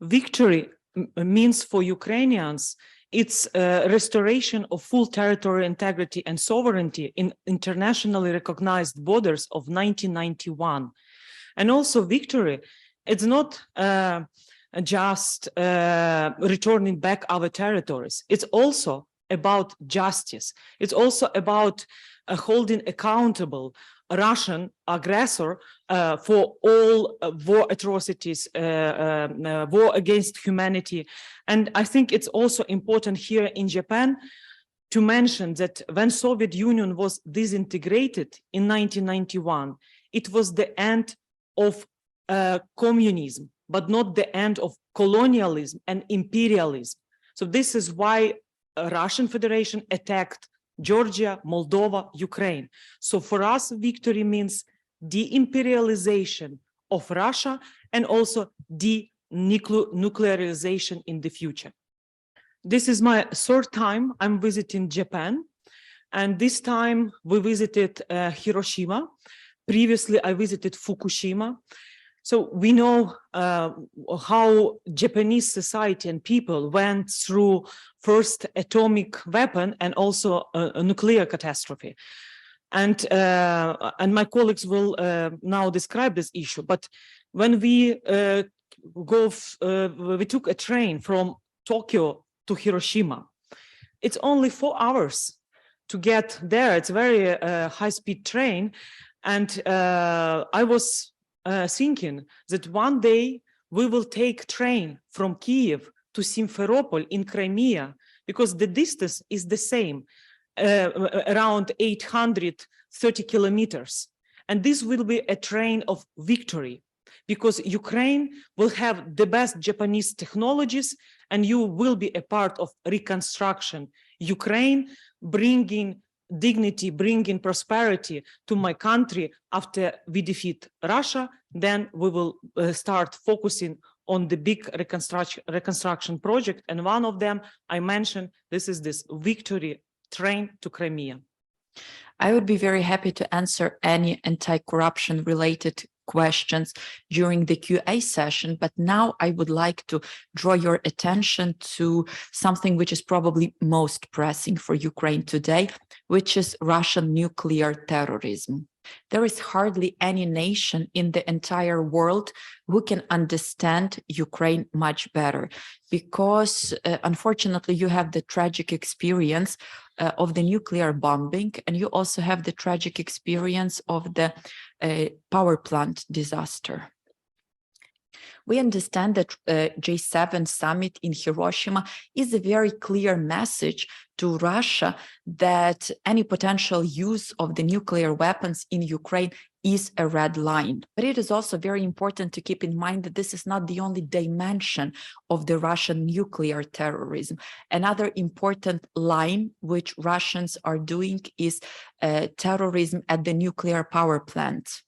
victory means for Ukrainians, it's restoration of full territorial integrity and sovereignty in internationally recognized borders of 1991. And also victory, it's not just returning back our territories. It's also about justice. It's also about holding accountable Russian aggressor for all war atrocities, war against humanity. And I think it's also important here in Japan to mention that when Soviet Union was disintegrated in 1991, it was the end of communism, but not the end of colonialism and imperialism. So this is why Russian Federation attacked Georgia, Moldova, Ukraine. So for us, victory means de-imperialization of Russia and also de-nuclearization in the future. This is my third time I'm visiting Japan. And this time we visited Hiroshima. Previously, I visited Fukushima. So we know how Japanese society and people went through first atomic weapon and also a nuclear catastrophe. And my colleagues will now describe this issue. But when we we took a train from Tokyo to Hiroshima, it's only 4 hours to get there. It's a very high-speed train. And I was thinking that one day we will take train from Kiev to Simferopol in Crimea, because the distance is the same, around 830 kilometers. And this will be a train of victory, because Ukraine will have the best Japanese technologies, and you will be a part of reconstruction. Ukraine bringing dignity, bringing prosperity to my country after we defeat Russia. Then we will start focusing on the big reconstruction project. And one of them I mentioned, this is this victory train to Crimea. I would be very happy to answer any anti-corruption related questions during the QA session, but now I would like to draw your attention to something which is probably most pressing for Ukraine today, which is Russian nuclear terrorism. There is hardly any nation in the entire world who can understand Ukraine much better, because unfortunately you have the tragic experience of the nuclear bombing, and you also have the tragic experience of the power plant disaster. We understand that J7 summit in Hiroshima is a very clear message to Russia that any potential use of the nuclear weapons in Ukraine is a red line. But it is also very important to keep in mind that this is not the only dimension of the Russian nuclear terrorism. Another important line which Russians are doing is terrorism at the nuclear power plant.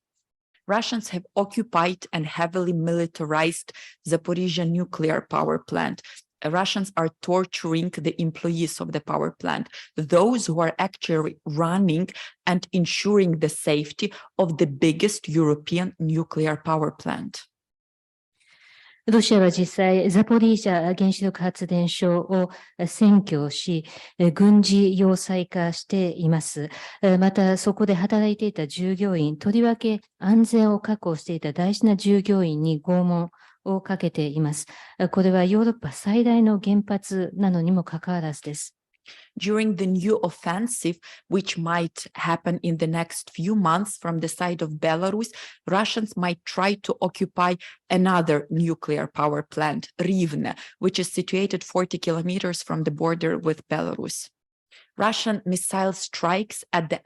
Russians have occupied and heavily militarized Zaporizhzhia nuclear power plant. Russians are torturing the employees of the power plant, those who are actually running and ensuring the safety of the biggest European nuclear power plant. ロシアは実際、ザポリージャ原子力発電所を占拠し、軍事要塞化しています。また、そこで働いていた従業員、とりわけ安全を確保していた大事な従業員に拷問をかけています。これはヨーロッパ最大の原発なのにもかかわらずです。During the new offensive, which might happen in the next few months from the side of Belarus, Russians might try to occupy another nuclear power plant, Rivne, which is situated 40 kilometers from the border with Belarus. Russian missile strikes at the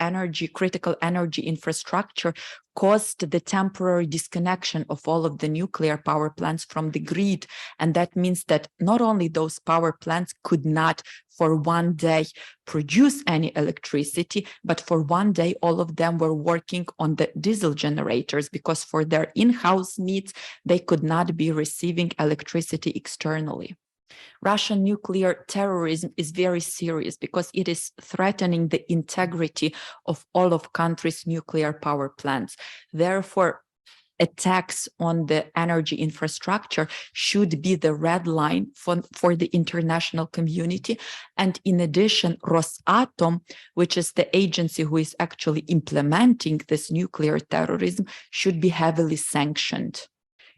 critical energy infrastructure caused the temporary disconnection of all of the nuclear power plants from the grid. And that means that not only those power plants could not for one day produce any electricity, but for one day, all of them were working on the diesel generators, because for their in-house needs, they could not be receiving electricity externally. Russian nuclear terrorism is very serious because it is threatening the integrity of all of countries' nuclear power plants. Therefore, attacks on the energy infrastructure should be the red line for the international community. And in addition, Rosatom, which is the agency who is actually implementing this nuclear terrorism, should be heavily sanctioned.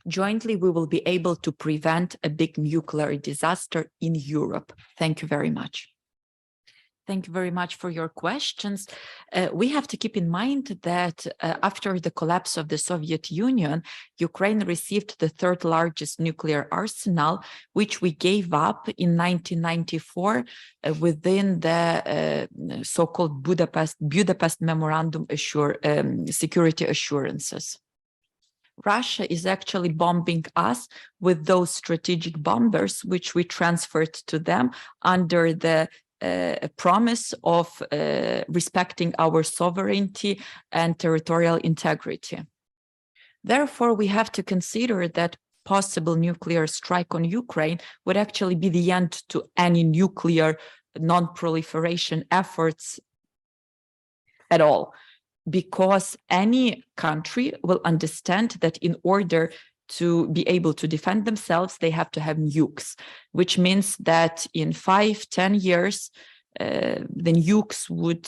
Jointly, we will be able to prevent a big nuclear disaster in Europe. Thank you very much. Thank you very much for your questions. We have to keep in mind that after the collapse of the Soviet Union, Ukraine received the third largest nuclear arsenal, which we gave up in 1994 within the so-called Budapest Memorandum security assurances. Russia is actually bombing us with those strategic bombers, which we transferred to them under the promise of respecting our sovereignty and territorial integrity. Therefore, we have to consider that possible nuclear strike on Ukraine would actually be the end to any nuclear non-proliferation efforts at all, because any country will understand that in order to be able to defend themselves, they have to have nukes, which means that in 5-10 years, the nukes would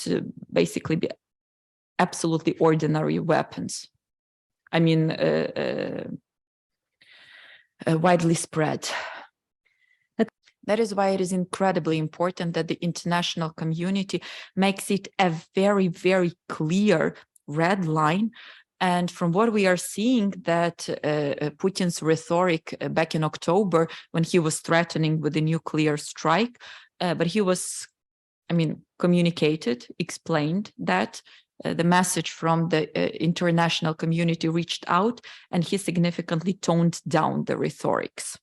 basically be absolutely ordinary weapons. I mean, widely spread. That is why it is incredibly important that the international community makes it a very, very clear red line. And from what we are seeing, that Putin's rhetoric back in October, when he was threatening with a nuclear strike, but he was, communicated, explained that the message from the international community reached out, and he significantly toned down the rhetorics.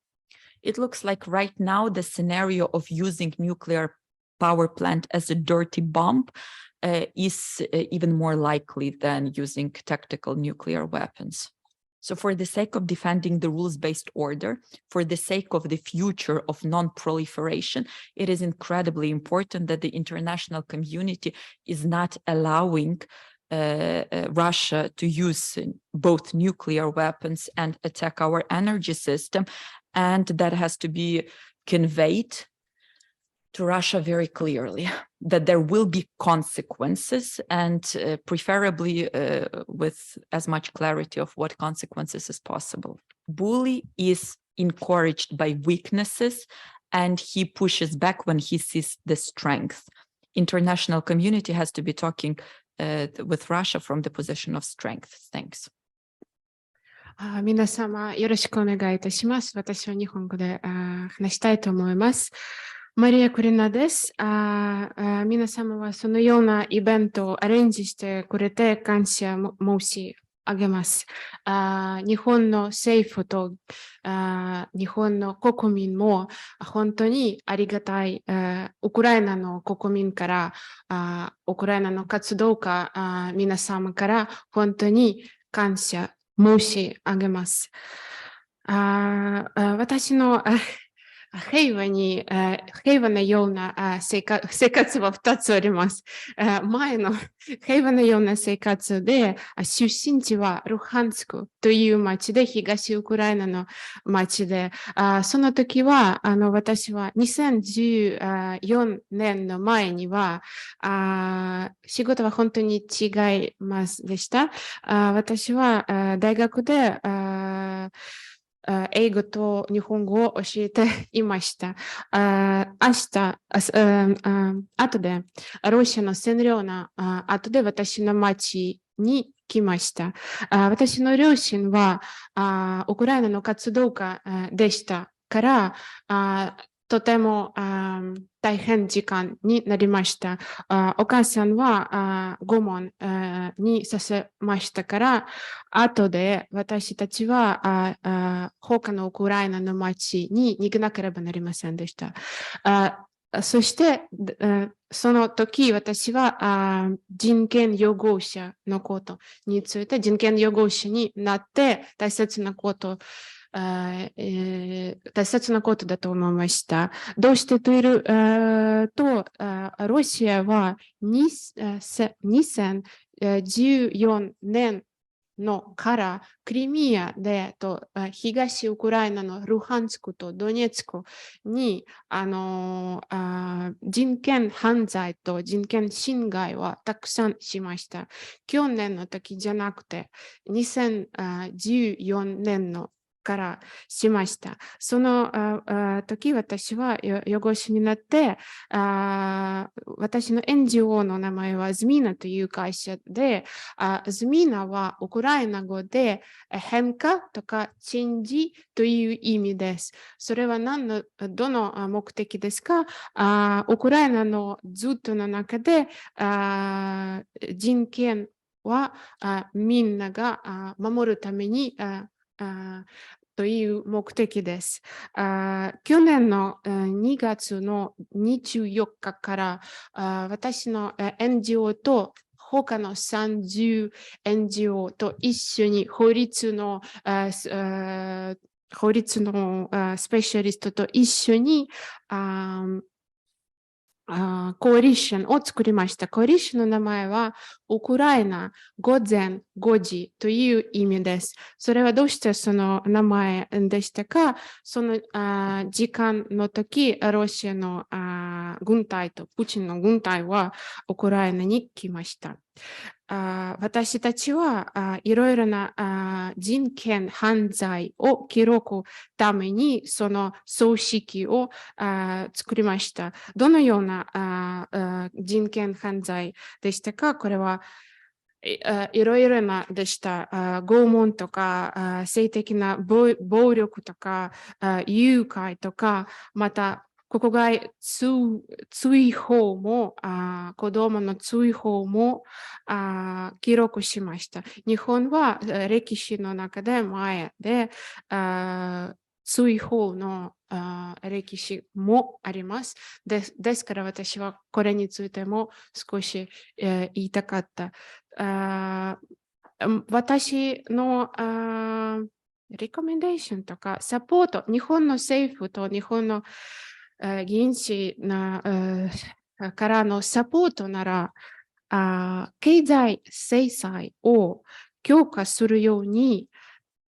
It looks like right now the scenario of using nuclear power plant as a dirty bomb is even more likely than using tactical nuclear weapons. So for the sake of defending the rules-based order, for the sake of the future of non-proliferation, it is incredibly important that the international community is not allowing Russia to use both nuclear weapons and attack our energy system. And that has to be conveyed to Russia very clearly, that there will be consequences, and preferably with as much clarity of what consequences as possible. Bully is encouraged by weaknesses, and he pushes back when he sees the strength. International community has to be talking with Russia from the position of strength. Thanks. 皆様よろしくお願いいたします。私は日本語で話したいと思います。マリア・クリナです。皆様はそのようなイベントをアレンジしてくれて感謝申し上げます。日本の政府と日本の国民も本当にありがたい。ウクライナの国民からウクライナの活動家皆様から本当に感謝申し上げます。私の平和なような生活は2つあります。前の平和なような生活で、出身地はルハンスクという町で、東ウクライナの町で、その時は、私は2014年の前には、仕事は本当に違いますでした。私は大学で、英語と日本語を教えていました。後で、ロシアの占領の後で私の町に来ました。私の両親はウクライナの活動家でしたから、とても大変時間になりました。お母さんは拷問にさせましたから、後で私たちは他のウクライナの町に逃げなければなりませんでした。そして、その時私は人権擁護者のことについて、人権擁護者になって大切なことだと思いました。どうしてというと、ロシアは2014年のからクリミアでと東ウクライナのルハンスクとドネツクに人権犯罪と人権侵害はたくさんしました。去年の時じゃなくて2014年のからしました。その時私は養護士になって私の NGO の名前はズミナという会社でズミナはウクライナ語で変化とかチェンジという意味です。それはどの目的ですか？ウクライナのずっとの中で人権はみんなが守るためにという目的です。去年の2月の24日から私の NGO と他の30 NGO と一緒に法律のスペシャリストと一緒にコアリッションを作りました。コアリッションの名前はウクライナ午前5時という意味です。それはどうしてその名前でしたか？その時間の時、ロシアの軍隊とプーチンの軍隊はウクライナに来ました。私たちはいろいろな人権犯罪を記録ためにその組織を作りました。どのような人権犯罪でしたか？これはいろいろなでした。拷問とか性的な暴力とか誘拐とか、また国外追放も子供の追放も記録しました。日本は歴史の中で前で追放の歴史もあります。ですから私はこれについても少し言いたかった。私のレコメンデーションとかサポート、日本の政府と日本の議員士からのサポートなら経済制裁を強化するように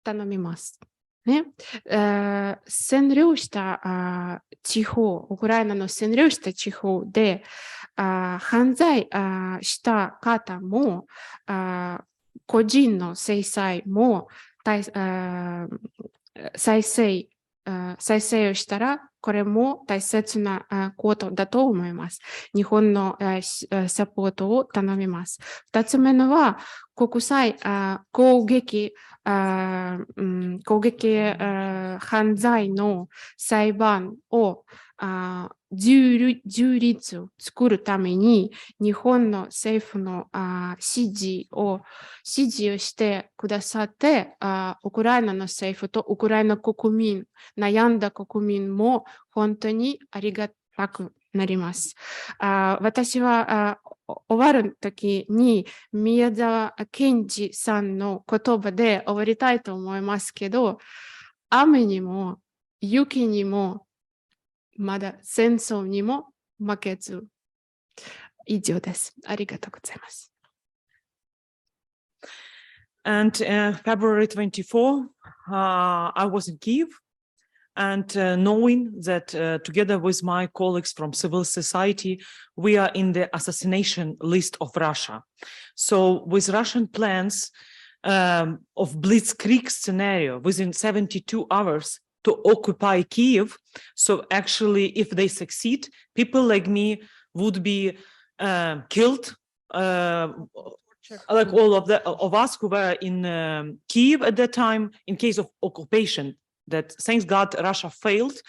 頼みます。ね、占領した地方、ウクライナの占領した地方で犯罪した方も個人の制裁も再生をしたらこれも大切なことだと思います。日本のサポートを頼みます。2つ目のは国際攻撃犯罪の裁判を自立を作るために日本の政府の指示をしてくださってウクライナの政府とウクライナ国民悩んだ国民も本当にありがたくなります。私は終わるときに宮沢賢治さんの言葉で終わりたいと思いますけど、雨にも雪にもまだ戦争にも負けず。以上です。ありがとうございます。And February 24, I was in Kyiv. And knowing that together with my colleagues from civil society, we are in the assassination list of Russia. So with Russian plans of blitzkrieg scenario within 72 hours to occupy Kyiv, so actually if they succeed, people like me would be killed, like all of us who were in Kyiv at that time in case of occupation. That thanks God Russia failed,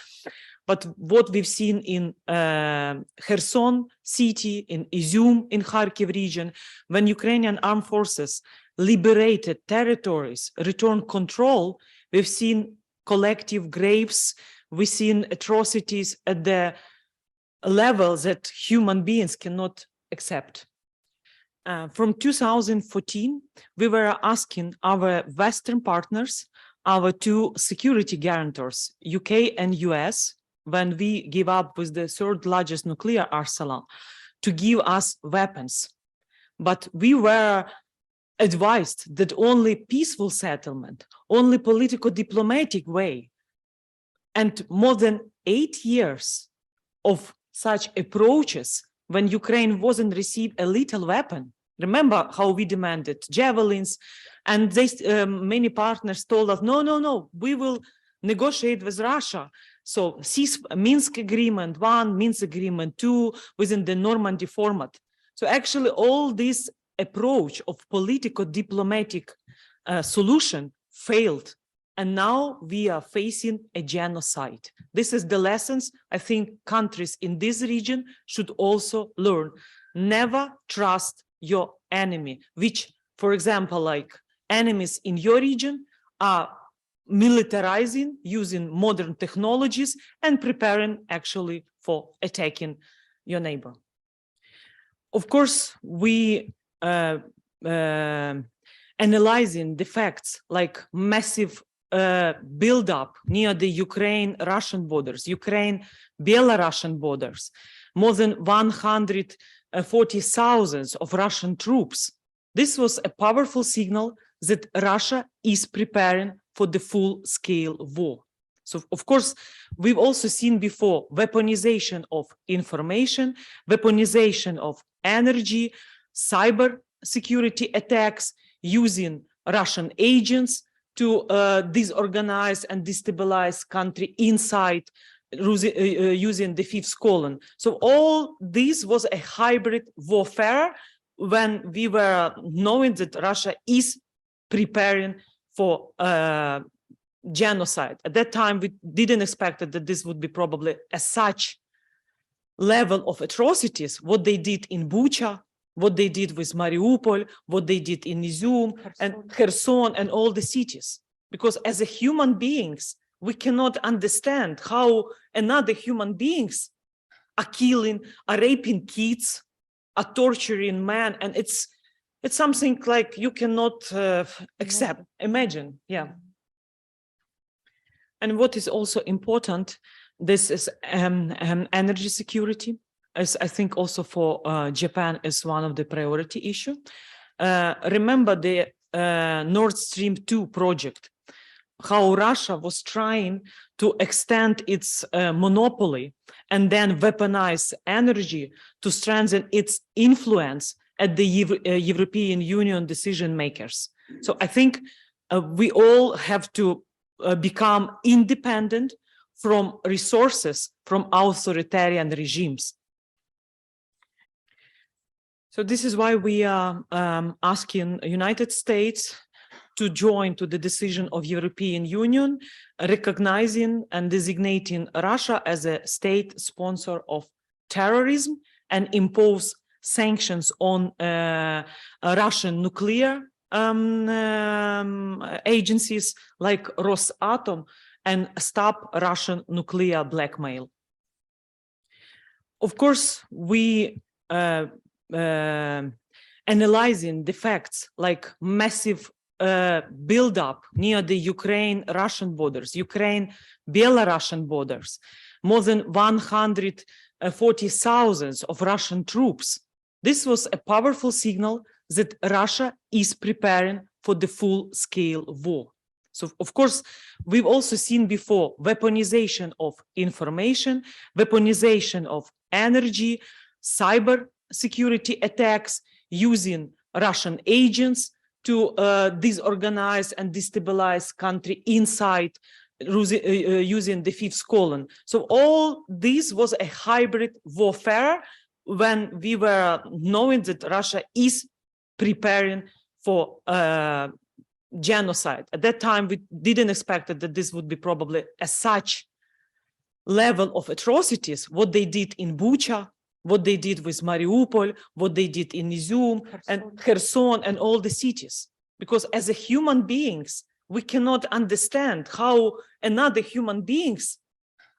but what we've seen in Kherson city, in Izum, in Kharkiv region, when Ukrainian armed forces liberated territories, returned control, we've seen collective graves, we've seen atrocities at the level that human beings cannot accept. From 2014, we were asking our Western partners, our two security guarantors, UK and US, when we give up with the third largest nuclear arsenal, to give us weapons. But we were advised that only peaceful settlement, only political diplomatic way, and more than 8 years of such approaches when Ukraine wasn't received a lethal weapon. Remember how we demanded javelins, and they, many partners told us, no, we will negotiate with Russia. So Minsk Agreement 1, Minsk Agreement 2, within the Normandy format. So actually all this approach of political diplomatic solution failed. And now we are facing a genocide. This is the lessons I think countries in this region should also learn. Never trust your enemy, which, for example, like enemies in your region are militarizing, using modern technologies and preparing actually for attacking your neighbor. Of course, we analyzing the facts like massive build-up near the Ukraine-Russian borders, Ukraine-Belarusian borders, more than 140,000 of Russian troops. This was a powerful signal that Russia is preparing for the full-scale war. So, of course, we've also seen before weaponization of information, weaponization of energy, cyber security attacks, using Russian agents to disorganize and destabilize country inside, using the fifth column. So all this was a hybrid warfare when we were knowing that Russia is preparing for genocide. At that time, we didn't expect that this would be probably as such level of atrocities, what they did in Bucha, what they did with Mariupol, what they did in Izium and Kherson and all the cities. Because as a human beings, we cannot understand how another human beings are killing, are raping kids, are torturing men, and it's something like you cannot accept, imagine, yeah. And what is also important, this is energy security, as I think also for Japan is one of the priority issue. Remember the Nord Stream 2 project, how Russia was trying to extend its monopoly and then weaponize energy to strengthen its influence at the European Union decision makers. So I think we all have to become independent from resources from authoritarian regimes. So this is why we are asking United States to join to the decision of European Union, recognizing and designating Russia as a state sponsor of terrorism and impose sanctions on Russian nuclear agencies like Rosatom and stop Russian nuclear blackmail. Of course, we analyzing the facts like massive build-up near the Ukraine-Russian borders, Ukraine-Belarusian borders, more than 140,000 of Russian troops. This was a powerful signal that Russia is preparing for the full-scale war. So, of course, we've also seen before weaponization of information, weaponization of energy, cyber security attacks, using Russian agents to disorganize and destabilize country inside, using the fifth column. So all this was a hybrid warfare when we were knowing that Russia is preparing for genocide. At that time, we didn't expect that this would be probably as such level of atrocities, what they did in Bucha, what they did with Mariupol, what they did in Izium and Kherson and all the cities. Because as a human beings, we cannot understand how another human beings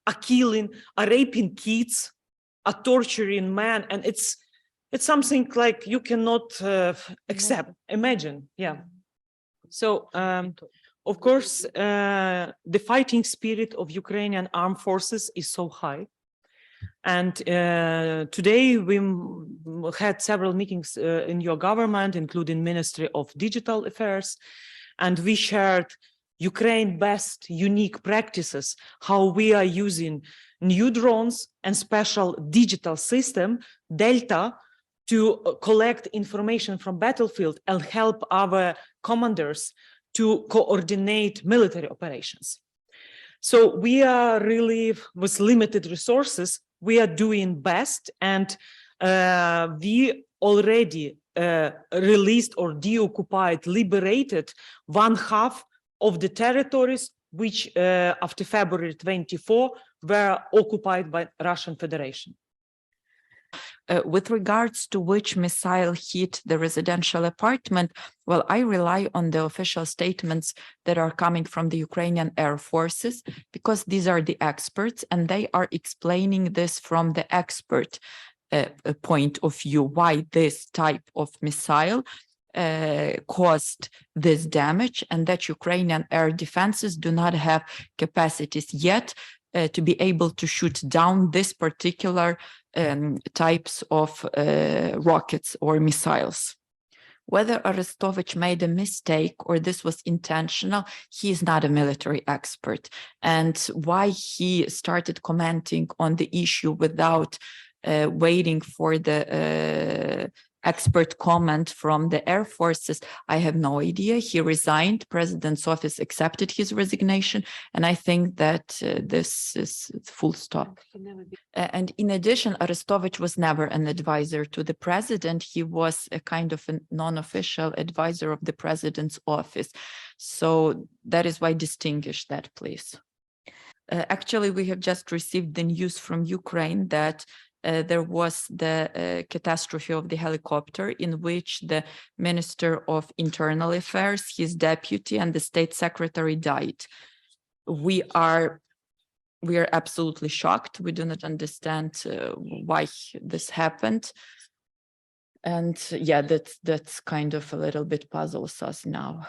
are killing, are raping kids, are torturing men, and it's something like you cannot accept, imagine, yeah. So, of course, the fighting spirit of Ukrainian armed forces is so high. And today we had several meetings in your government, including Ministry of Digital Affairs, and we shared Ukraine best unique practices, how we are using new drones and special digital system, Delta, to collect information from battlefield and help our commanders to coordinate military operations. So we are really, with limited resources, we are doing best, and we already released or deoccupied, liberated 1/2 of the territories which after February 24 were occupied by Russian Federation. With regards to which missile hit the residential apartment, well, I rely on the official statements that are coming from the Ukrainian Air Forces, because these are the experts and they are explaining this from the expert point of view, why this type of missile caused this damage, and that Ukrainian air defenses do not have capacities yet to be able to shoot down this particular types of rockets or missiles. Whether Arestovich made a mistake or this was intentional, he is not a military expert. And why he started commenting on the issue without waiting for the expert comment from the Air Forces, I have no idea. He resigned, President's office accepted his resignation, and I think that this is full stop. And in addition, Arestovich was never an advisor to the president. He was a kind of a non-official advisor of the president's office. So that is why I distinguish that, please. Actually, we have just received the news from Ukraine that there was the catastrophe of the helicopter in which the Minister of Internal Affairs, his deputy, and the State Secretary died. We are absolutely shocked. We do not understand why this happened. And yeah, that's kind of a little bit puzzles us now.